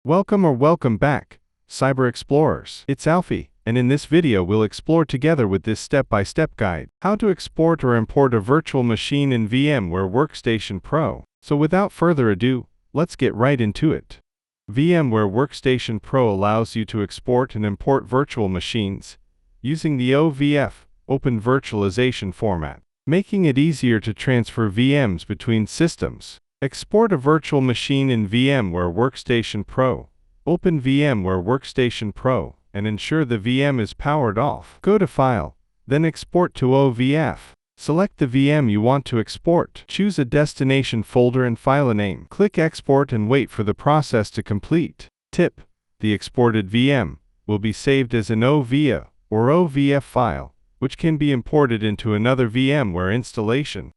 Welcome back, Cyber Explorers. It's Alfie, and in this video we'll explore together with this step-by-step guide how to export or import a virtual machine in VMware Workstation Pro. So without further ado, let's get right into it. VMware Workstation Pro allows you to export and import virtual machines using the OVF, Open Virtualization Format, making it easier to transfer VMs between systems. Export a virtual machine in VMware Workstation Pro. Open VMware Workstation Pro and ensure the VM is powered off. Go to File, then Export to OVF. Select the VM you want to export. Choose a destination folder and file a name. Click Export and wait for the process to complete. Tip: the exported VM will be saved as an OVA or OVF file, which can be imported into another VMware installation.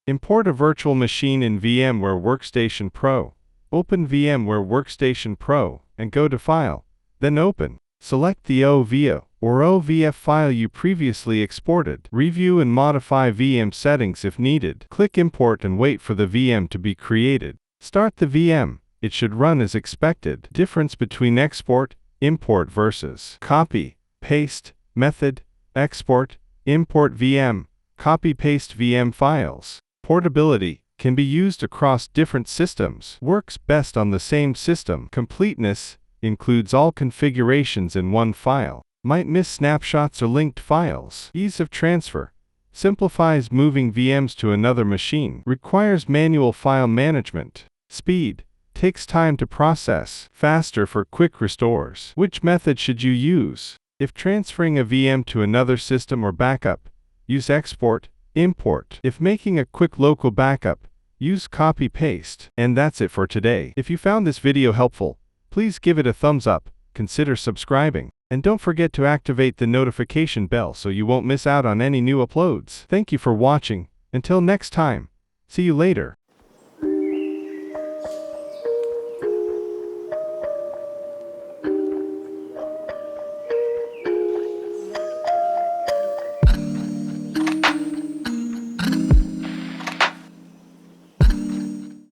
Import a virtual machine in VMware Workstation Pro. Open VMware Workstation Pro and go to File, then Open. Select the OVA or OVF file you previously exported. Review and modify VM settings if needed. Click Import and wait for the VM to be created. Start the VM. It should run as expected. Difference between export, import versus copy, paste, method, export, import VM, copy-paste VM files. Portability can be used across different systems. Works best on the same system. Completeness includes all configurations in one file. Might miss snapshots or linked files. Ease of transfer simplifies moving VMs to another machine. Requires manual file management. Speed takes time to process. Faster for quick restores. Which method should you use? If transferring a VM to another system or backup, use export, import. If making a quick local backup, use copy-paste. And that's it for today. If you found this video helpful, please give it a thumbs up, consider subscribing, and don't forget to activate the notification bell so you won't miss out on any new uploads. Thank you for watching. Until next time, see you later.